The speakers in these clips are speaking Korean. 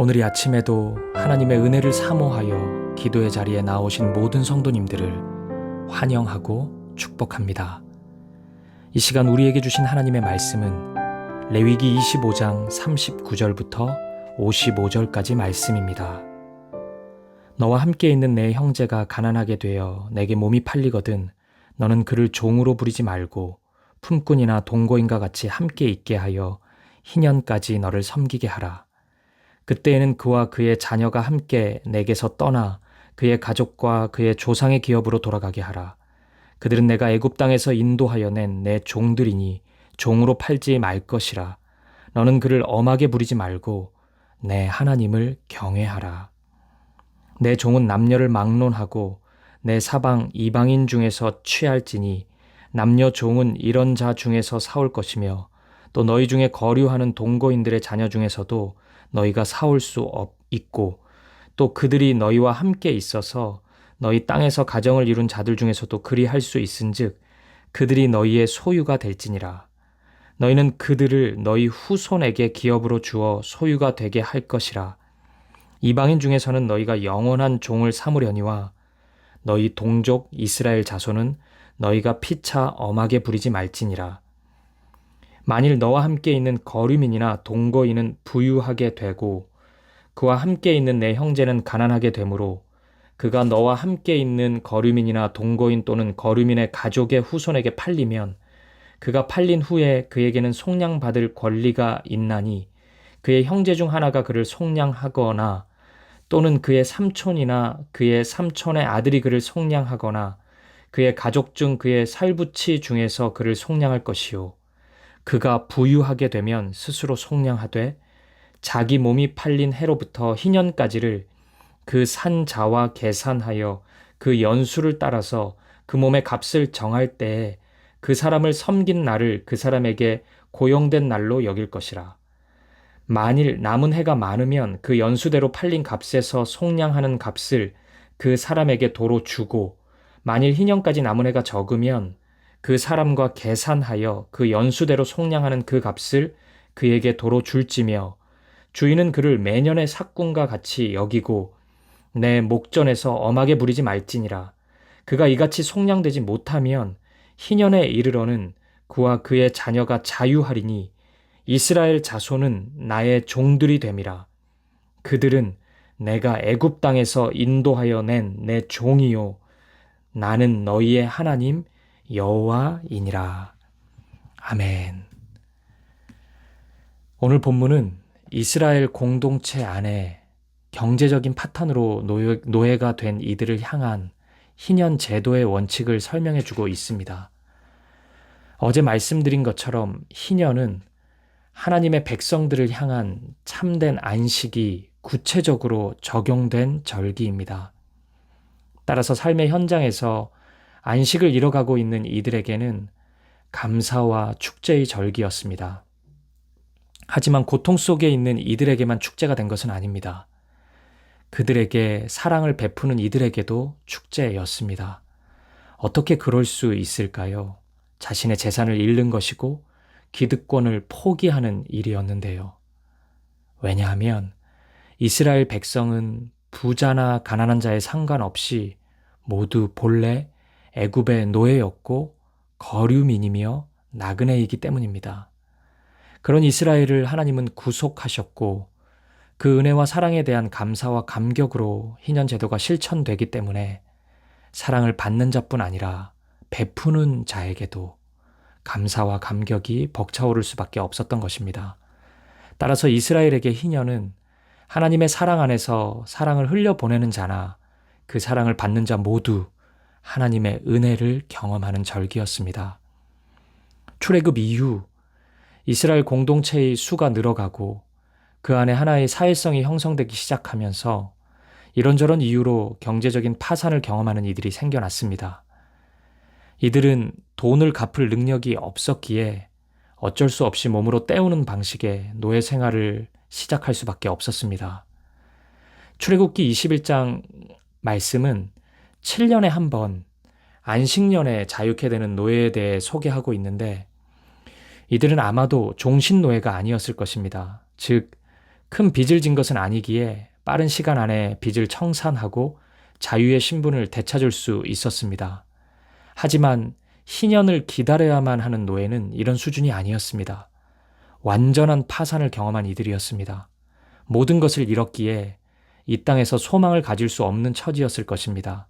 오늘 이 아침에도 하나님의 은혜를 사모하여 기도의 자리에 나오신 모든 성도님들을 환영하고 축복합니다. 이 시간 우리에게 주신 하나님의 말씀은 레위기 25장 39절부터 55절까지 말씀입니다. 너와 함께 있는 내 형제가 가난하게 되어 내게 몸이 팔리거든 너는 그를 종으로 부리지 말고 품꾼이나 동거인과 같이 함께 있게 하여 희년까지 너를 섬기게 하라. 그때에는 그와 그의 자녀가 함께 내게서 떠나 그의 가족과 그의 조상의 기업으로 돌아가게 하라. 그들은 내가 애굽 땅에서 인도하여 낸 내 종들이니 종으로 팔지 말 것이라. 너는 그를 엄하게 부리지 말고 내 하나님을 경외하라. 내 종은 남녀를 막론하고 내 사방 이방인 중에서 취할지니 남녀 종은 이런 자 중에서 사올 것이며 또 너희 중에 거류하는 동거인들의 자녀 중에서도 너희가 사올 수 있고 또 그들이 너희와 함께 있어서 너희 땅에서 가정을 이룬 자들 중에서도 그리할 수 있은즉 그들이 너희의 소유가 될지니라. 너희는 그들을 너희 후손에게 기업으로 주어 소유가 되게 할 것이라. 이방인 중에서는 너희가 영원한 종을 삼으려니와 너희 동족 이스라엘 자손은 너희가 피차 엄하게 부리지 말지니라. 만일 너와 함께 있는 거류민이나 동거인은 부유하게 되고 그와 함께 있는 내 형제는 가난하게 되므로 그가 너와 함께 있는 거류민이나 동거인 또는 거류민의 가족의 후손에게 팔리면 그가 팔린 후에 그에게는 속량받을 권리가 있나니 그의 형제 중 하나가 그를 속량하거나 또는 그의 삼촌이나 그의 삼촌의 아들이 그를 속량하거나 그의 가족 중 그의 살부치 중에서 그를 속량할 것이요. 그가 부유하게 되면 스스로 속량하되 자기 몸이 팔린 해로부터 희년까지를 그 산 자와 계산하여 그 연수를 따라서 그 몸의 값을 정할 때에 그 사람을 섬긴 날을 그 사람에게 고용된 날로 여길 것이라. 만일 남은 해가 많으면 그 연수대로 팔린 값에서 속량하는 값을 그 사람에게 도로 주고 만일 희년까지 남은 해가 적으면 그 사람과 계산하여 그 연수대로 속량하는 그 값을 그에게 도로 줄지며 주인은 그를 매년의 삭군과 같이 여기고 내 목전에서 엄하게 부리지 말지니라. 그가 이같이 속량되지 못하면 희년에 이르러는 그와 그의 자녀가 자유하리니 이스라엘 자손은 나의 종들이 됨이라. 그들은 내가 애굽 땅에서 인도하여 낸 내 종이요 나는 너희의 하나님 여호와이니라. 아멘. 오늘 본문은 이스라엘 공동체 안에 경제적인 파탄으로 노예가 된 이들을 향한 희년 제도의 원칙을 설명해 주고 있습니다. 어제 말씀드린 것처럼 희년은 하나님의 백성들을 향한 참된 안식이 구체적으로 적용된 절기입니다. 따라서 삶의 현장에서 안식을 잃어가고 있는 이들에게는 감사와 축제의 절기였습니다. 하지만 고통 속에 있는 이들에게만 축제가 된 것은 아닙니다. 그들에게 사랑을 베푸는 이들에게도 축제였습니다. 어떻게 그럴 수 있을까요? 자신의 재산을 잃는 것이고 기득권을 포기하는 일이었는데요. 왜냐하면 이스라엘 백성은 부자나 가난한 자에 상관없이 모두 본래 애굽의 노예였고 거류민이며 나그네이기 때문입니다. 그런 이스라엘을 하나님은 구속하셨고 그 은혜와 사랑에 대한 감사와 감격으로 희년 제도가 실천되기 때문에 사랑을 받는 자뿐 아니라 베푸는 자에게도 감사와 감격이 벅차오를 수밖에 없었던 것입니다. 따라서 이스라엘에게 희년은 하나님의 사랑 안에서 사랑을 흘려보내는 자나 그 사랑을 받는 자 모두 하나님의 은혜를 경험하는 절기였습니다. 출애굽 이후 이스라엘 공동체의 수가 늘어가고 그 안에 하나의 사회성이 형성되기 시작하면서 이런저런 이유로 경제적인 파산을 경험하는 이들이 생겨났습니다. 이들은 돈을 갚을 능력이 없었기에 어쩔 수 없이 몸으로 때우는 방식의 노예 생활을 시작할 수밖에 없었습니다. 출애굽기 21장 말씀은 7년에 한 번 안식년에 자유케 되는 노예에 대해 소개하고 있는데 이들은 아마도 종신노예가 아니었을 것입니다. 즉 큰 빚을 진 것은 아니기에 빠른 시간 안에 빚을 청산하고 자유의 신분을 되찾을 수 있었습니다. 하지만 희년을 기다려야만 하는 노예는 이런 수준이 아니었습니다. 완전한 파산을 경험한 이들이었습니다. 모든 것을 잃었기에 이 땅에서 소망을 가질 수 없는 처지였을 것입니다.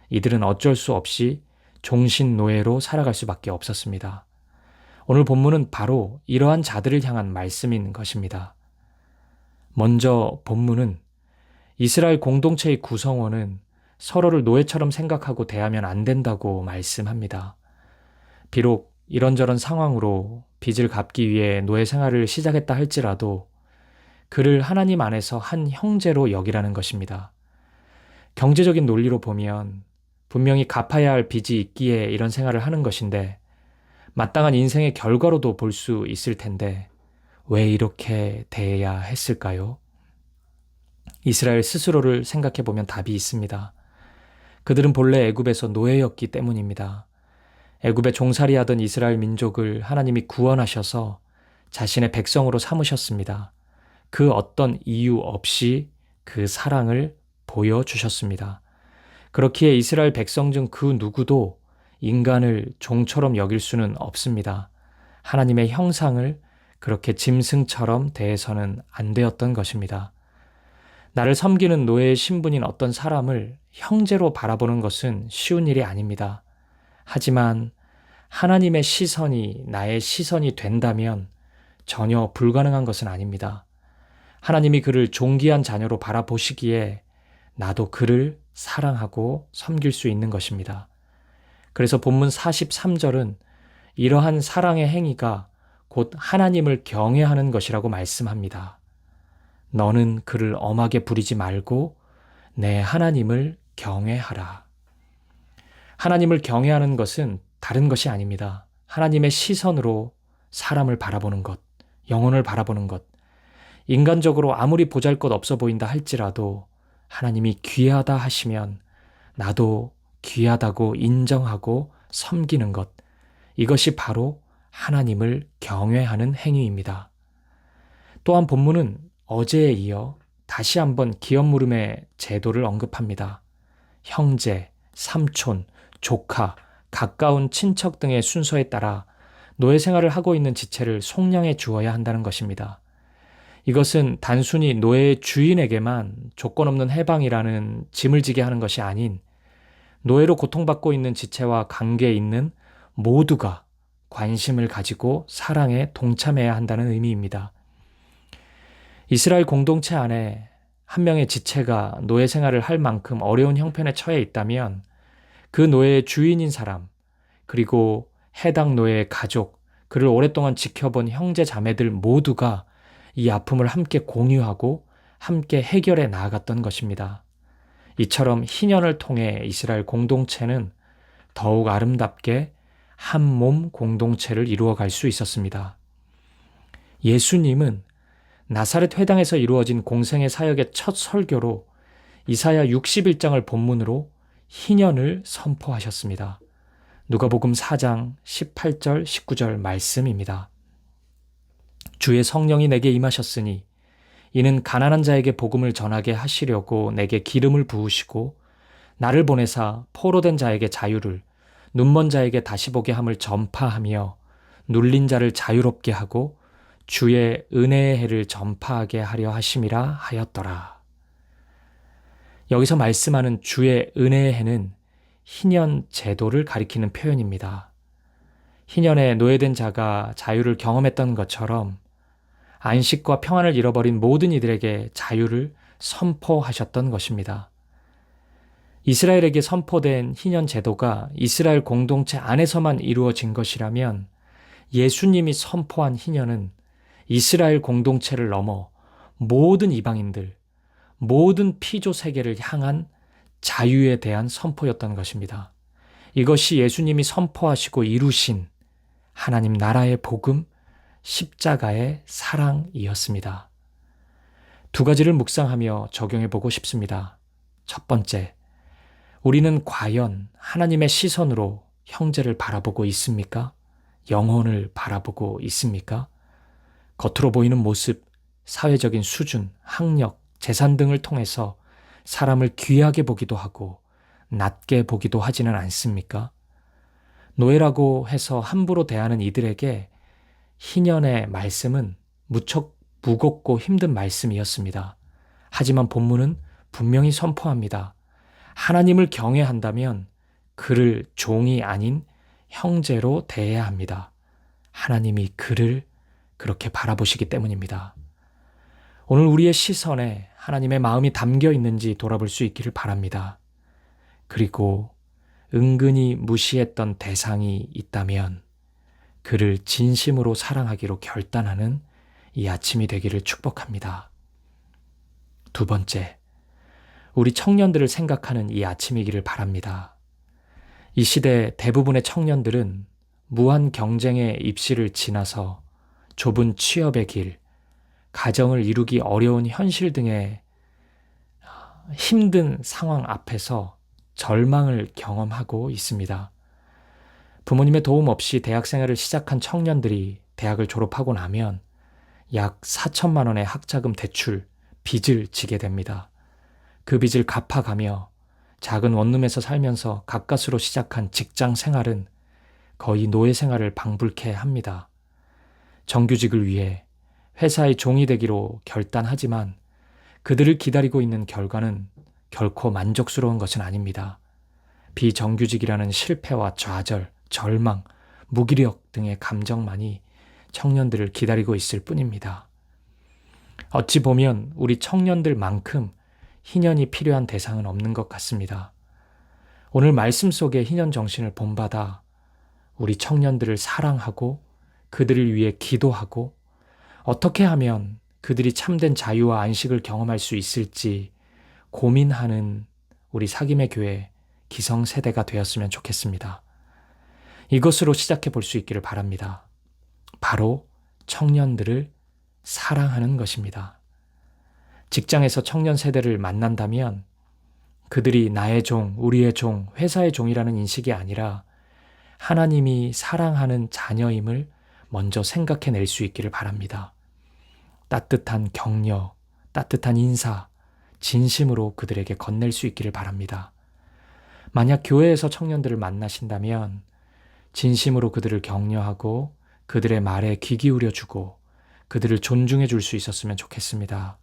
이들은 어쩔 수 없이 종신 노예로 살아갈 수밖에 없었습니다. 오늘 본문은 바로 이러한 자들을 향한 말씀인 것입니다. 먼저 본문은 이스라엘 공동체의 구성원은 서로를 노예처럼 생각하고 대하면 안 된다고 말씀합니다. 비록 이런저런 상황으로 빚을 갚기 위해 노예 생활을 시작했다 할지라도 그를 하나님 안에서 한 형제로 여기라는 것입니다. 경제적인 논리로 보면 분명히 갚아야 할 빚이 있기에 이런 생활을 하는 것인데 마땅한 인생의 결과로도 볼 수 있을 텐데 왜 이렇게 대해야 했을까요? 이스라엘 스스로를 생각해 보면 답이 있습니다. 그들은 본래 애굽에서 노예였기 때문입니다. 애굽에 종살이하던 이스라엘 민족을 하나님이 구원하셔서 자신의 백성으로 삼으셨습니다. 그 어떤 이유 없이 그 사랑을 보여주셨습니다. 그렇기에 이스라엘 백성 중 그 누구도 인간을 종처럼 여길 수는 없습니다. 하나님의 형상을 그렇게 짐승처럼 대해서는 안 되었던 것입니다. 나를 섬기는 노예의 신분인 어떤 사람을 형제로 바라보는 것은 쉬운 일이 아닙니다. 하지만 하나님의 시선이 나의 시선이 된다면 전혀 불가능한 것은 아닙니다. 하나님이 그를 존귀한 자녀로 바라보시기에 나도 그를 사랑하고 섬길 수 있는 것입니다. 그래서 본문 43절은 이러한 사랑의 행위가 곧 하나님을 경외하는 것이라고 말씀합니다. 너는 그를 엄하게 부리지 말고 내 하나님을 경외하라. 하나님을 경외하는 것은 다른 것이 아닙니다. 하나님의 시선으로 사람을 바라보는 것, 영혼을 바라보는 것, 인간적으로 아무리 보잘것없어 보인다 할지라도 하나님이 귀하다 하시면 나도 귀하다고 인정하고 섬기는 것, 이것이 바로 하나님을 경외하는 행위입니다. 또한 본문은 어제에 이어 다시 한번 기업물음의 제도를 언급합니다. 형제, 삼촌, 조카, 가까운 친척 등의 순서에 따라 노예 생활을 하고 있는 지체를 속량해 주어야 한다는 것입니다. 이것은 단순히 노예의 주인에게만 조건 없는 해방이라는 짐을 지게 하는 것이 아닌 노예로 고통받고 있는 지체와 관계에 있는 모두가 관심을 가지고 사랑에 동참해야 한다는 의미입니다. 이스라엘 공동체 안에 한 명의 지체가 노예 생활을 할 만큼 어려운 형편에 처해 있다면 그 노예의 주인인 사람, 그리고 해당 노예의 가족, 그를 오랫동안 지켜본 형제 자매들 모두가 이 아픔을 함께 공유하고 함께 해결해 나아갔던 것입니다. 이처럼 희년을 통해 이스라엘 공동체는 더욱 아름답게 한 몸 공동체를 이루어갈 수 있었습니다. 예수님은 나사렛 회당에서 이루어진 공생의 사역의 첫 설교로 이사야 61장을 본문으로 희년을 선포하셨습니다. 누가복음 4장 18절 19절 말씀입니다. 주의 성령이 내게 임하셨으니 이는 가난한 자에게 복음을 전하게 하시려고 내게 기름을 부으시고 나를 보내사 포로된 자에게 자유를, 눈먼 자에게 다시 보게 함을 전파하며 눌린 자를 자유롭게 하고 주의 은혜의 해를 전파하게 하려 하심이라 하였더라. 여기서 말씀하는 주의 은혜의 해는 희년 제도를 가리키는 표현입니다. 희년에 노예된 자가 자유를 경험했던 것처럼 안식과 평안을 잃어버린 모든 이들에게 자유를 선포하셨던 것입니다. 이스라엘에게 선포된 희년 제도가 이스라엘 공동체 안에서만 이루어진 것이라면 예수님이 선포한 희년은 이스라엘 공동체를 넘어 모든 이방인들, 모든 피조 세계를 향한 자유에 대한 선포였던 것입니다. 이것이 예수님이 선포하시고 이루신 하나님 나라의 복음, 십자가의 사랑이었습니다. 두 가지를 묵상하며 적용해 보고 싶습니다. 첫 번째, 우리는 과연 하나님의 시선으로 형제를 바라보고 있습니까? 영혼을 바라보고 있습니까? 겉으로 보이는 모습, 사회적인 수준, 학력, 재산 등을 통해서 사람을 귀하게 보기도 하고 낮게 보기도 하지는 않습니까? 노예라고 해서 함부로 대하는 이들에게 희년의 말씀은 무척 무겁고 힘든 말씀이었습니다. 하지만 본문은 분명히 선포합니다. 하나님을 경외한다면 그를 종이 아닌 형제로 대해야 합니다. 하나님이 그를 그렇게 바라보시기 때문입니다. 오늘 우리의 시선에 하나님의 마음이 담겨 있는지 돌아볼 수 있기를 바랍니다. 그리고 은근히 무시했던 대상이 있다면 그를 진심으로 사랑하기로 결단하는 이 아침이 되기를 축복합니다. 두 번째, 우리 청년들을 생각하는 이 아침이기를 바랍니다. 이 시대 대부분의 청년들은 무한 경쟁의 입시를 지나서 좁은 취업의 길, 가정을 이루기 어려운 현실 등의 힘든 상황 앞에서 절망을 경험하고 있습니다. 부모님의 도움 없이 대학 생활을 시작한 청년들이 대학을 졸업하고 나면 약 4천만 원의 학자금 대출, 빚을 지게 됩니다. 그 빚을 갚아가며 작은 원룸에서 살면서 가까스로 시작한 직장 생활은 거의 노예 생활을 방불케 합니다. 정규직을 위해 회사의 종이 되기로 결단하지만 그들을 기다리고 있는 결과는 결코 만족스러운 것은 아닙니다. 비정규직이라는 실패와 좌절, 절망, 무기력 등의 감정만이 청년들을 기다리고 있을 뿐입니다. 어찌 보면 우리 청년들만큼 희년이 필요한 대상은 없는 것 같습니다. 오늘 말씀 속의 희년 정신을 본받아 우리 청년들을 사랑하고 그들을 위해 기도하고 어떻게 하면 그들이 참된 자유와 안식을 경험할 수 있을지 고민하는 우리 사김의 교회 기성세대가 되었으면 좋겠습니다. 이것으로 시작해 볼 수 있기를 바랍니다. 바로 청년들을 사랑하는 것입니다. 직장에서 청년 세대를 만난다면 그들이 나의 종, 우리의 종, 회사의 종이라는 인식이 아니라 하나님이 사랑하는 자녀임을 먼저 생각해낼 수 있기를 바랍니다. 따뜻한 격려, 따뜻한 인사, 진심으로 그들에게 건넬 수 있기를 바랍니다. 만약 교회에서 청년들을 만나신다면 진심으로 그들을 격려하고 그들의 말에 귀 기울여주고 그들을 존중해 줄 수 있었으면 좋겠습니다.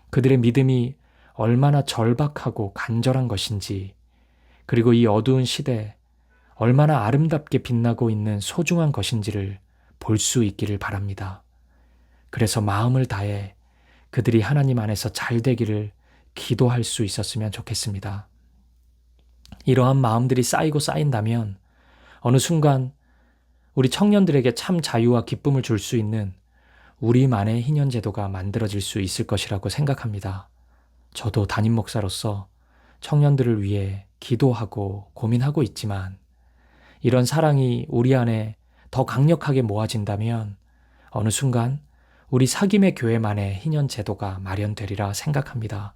그들의 믿음이 얼마나 절박하고 간절한 것인지, 그리고 이 어두운 시대에 얼마나 아름답게 빛나고 있는 소중한 것인지를 볼 수 있기를 바랍니다. 그래서 마음을 다해 그들이 하나님 안에서 잘 되기를 기도할 수 있었으면 좋겠습니다. 이러한 마음들이 쌓이고 쌓인다면 어느 순간 우리 청년들에게 참 자유와 기쁨을 줄 수 있는 우리만의 희년제도가 만들어질 수 있을 것이라고 생각합니다. 저도 담임 목사로서 청년들을 위해 기도하고 고민하고 있지만 이런 사랑이 우리 안에 더 강력하게 모아진다면 어느 순간 우리 사김의 교회만의 희년제도가 마련되리라 생각합니다.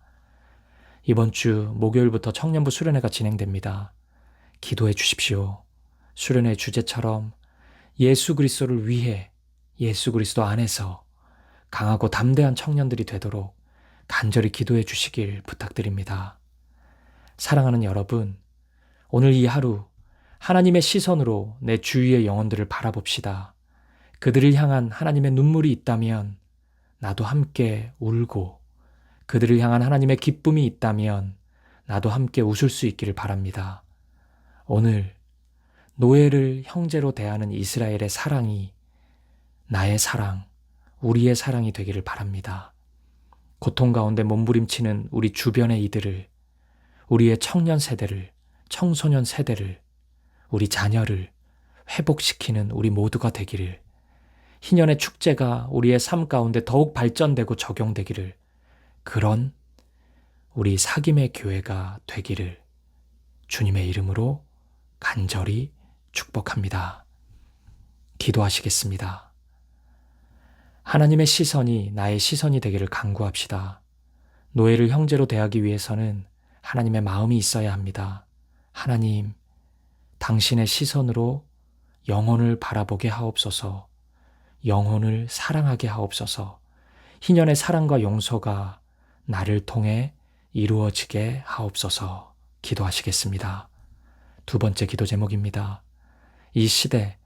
이번 주 목요일부터 청년부 수련회가 진행됩니다. 기도해 주십시오. 수련회 주제처럼 예수 그리스도를 위해 예수 그리스도 안에서 강하고 담대한 청년들이 되도록 간절히 기도해 주시길 부탁드립니다. 사랑하는 여러분, 오늘 이 하루 하나님의 시선으로 내 주위의 영혼들을 바라봅시다. 그들을 향한 하나님의 눈물이 있다면 나도 함께 울고, 그들을 향한 하나님의 기쁨이 있다면 나도 함께 웃을 수 있기를 바랍니다. 오늘 노예를 형제로 대하는 이스라엘의 사랑이 나의 사랑, 우리의 사랑이 되기를 바랍니다. 고통 가운데 몸부림치는 우리 주변의 이들을, 우리의 청년 세대를, 청소년 세대를, 우리 자녀를 회복시키는 우리 모두가 되기를, 희년의 축제가 우리의 삶 가운데 더욱 발전되고 적용되기를, 그런 우리 사김의 교회가 되기를 주님의 이름으로 간절히 축복합니다. 기도하시겠습니다. 하나님의 시선이 나의 시선이 되기를 간구합시다. 노예를 형제로 대하기 위해서는 하나님의 마음이 있어야 합니다. 하나님, 당신의 시선으로 영혼을 바라보게 하옵소서, 영혼을 사랑하게 하옵소서, 희년의 사랑과 용서가 나를 통해 이루어지게 하옵소서. 기도하시겠습니다. 두 번째 기도 제목입니다. 이 시대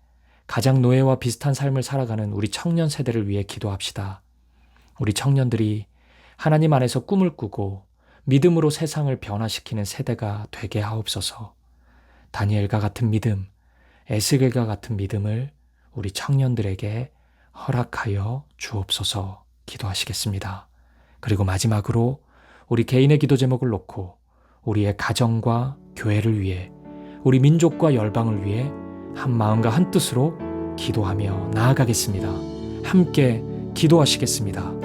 가장 노예와 비슷한 삶을 살아가는 우리 청년 세대를 위해 기도합시다. 우리 청년들이 하나님 안에서 꿈을 꾸고 믿음으로 세상을 변화시키는 세대가 되게 하옵소서. 다니엘과 같은 믿음, 에스겔과 같은 믿음을 우리 청년들에게 허락하여 주옵소서. 기도하시겠습니다. 그리고 마지막으로 우리 개인의 기도 제목을 놓고 우리의 가정과 교회를 위해, 우리 민족과 열방을 위해 한 마음과 한 뜻으로 기도하며 나아가겠습니다. 함께 기도하시겠습니다.